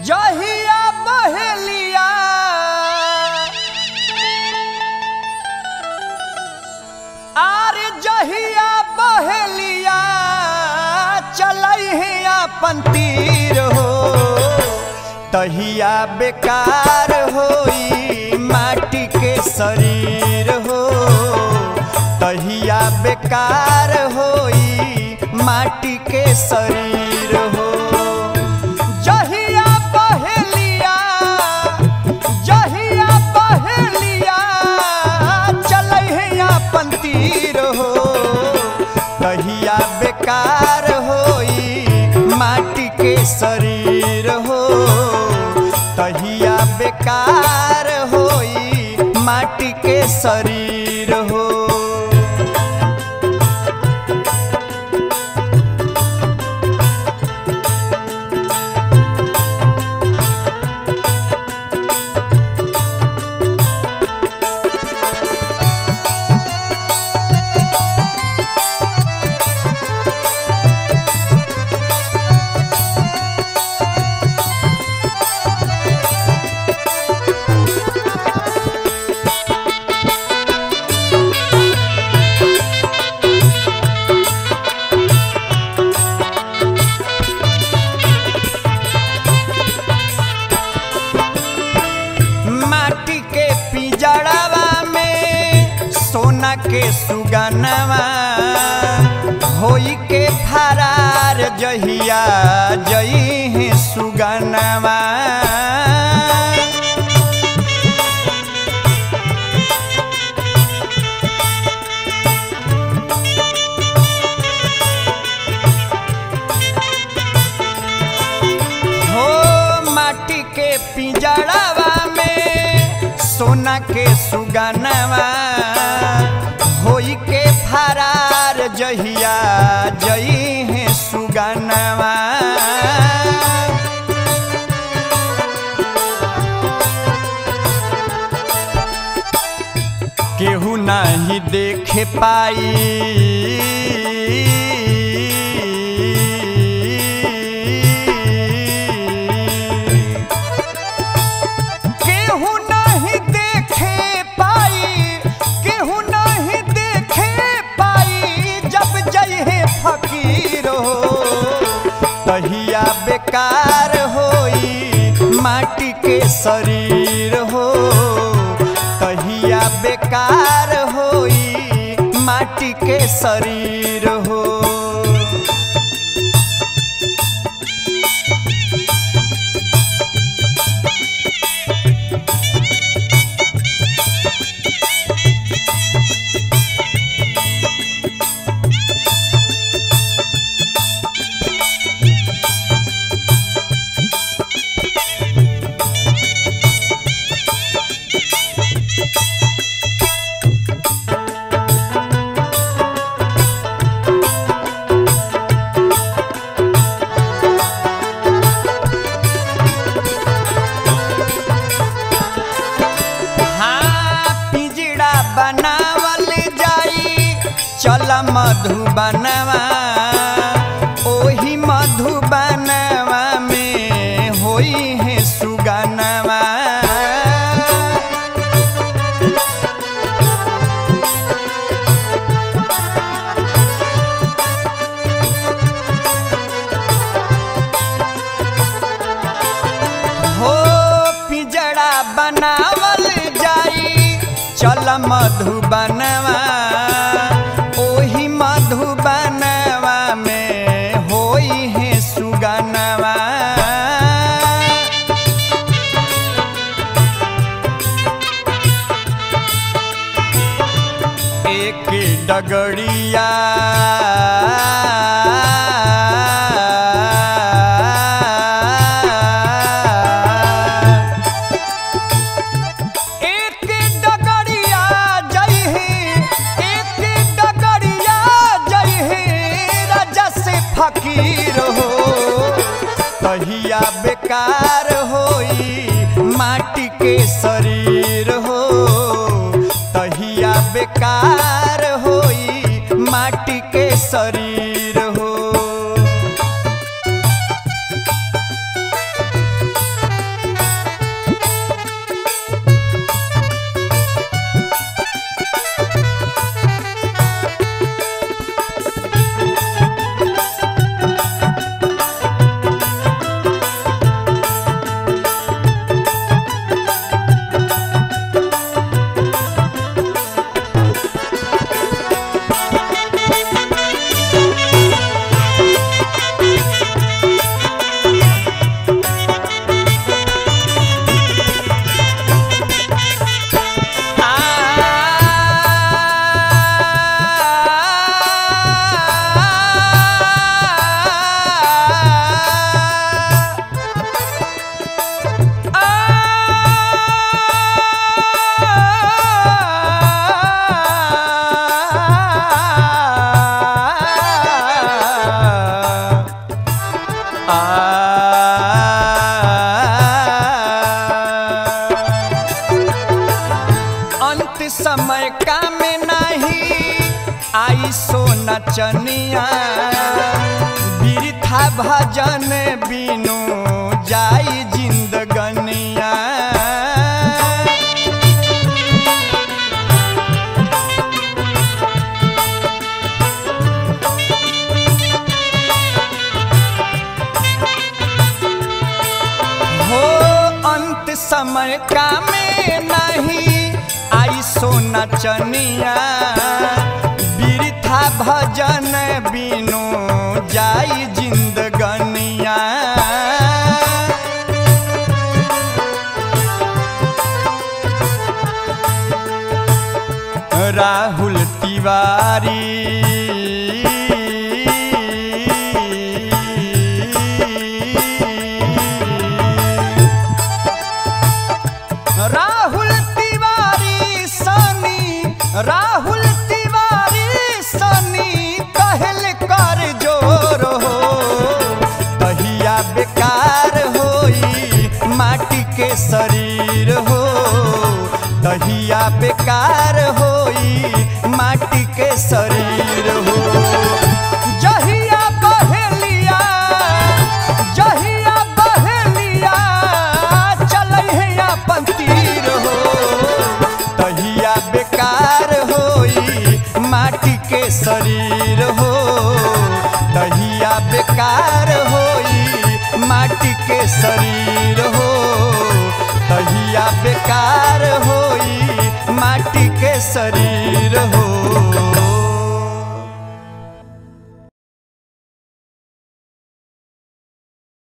जहिया बहेलिया आरे जहिया बहेलिया चलई अपन तीर हो तहिया बेकार होई माटी के शरीर हो तहिया बेकार होई माटी के शरीर हो जहिया बहेलिया चलई अपन तीर हो तहिया बेकार होई माटी के शरीर हो तहिया बेकार होई माटी के शरीर हो के सुगनवा होई के फरार जहिया जई है सुगनवा हो माटी के पिंजड़वा में सोना के सुगनवा होई के फरार जहिया जई है सुगनवा केहू नहीं देखे पाई तहिया बेकार होई माटी के शरीर हो तहिया बेकार होई माटी के शरीर हो चल मधुबनवा ओही मधुबनवा में होई है सुगनवा हो पिंजड़ा बनावल जाई चल मधुबनवा मधुबनवा में होई है सुगनवा एक डगड़िया फकीर हो तहिया बेकार होई माटी के शरीर हो तहिया बेकार होई माटी के शरीर हो नचनिया बिरथा भजन बिनु जाई जिंदगनिया। हो अंत समय का में नहीं आई सो नचनिया बिरथा भजन बिनु जाई जिंदगनिया। राहुल तिवारी राहुल तिवारी सनी कहल कर जोर हो तहिया बेकार होई माटी के शरीर हो तहिया बेकार होई माटी के शरीर हो। जहिया बहेलिया चलै है अपन तीर हो तहिया बेकार होई माटी के शरीर हो तहिया बेकार होई माटी के शरीर हो तहिया बेकार होई माटी के शरीर हो।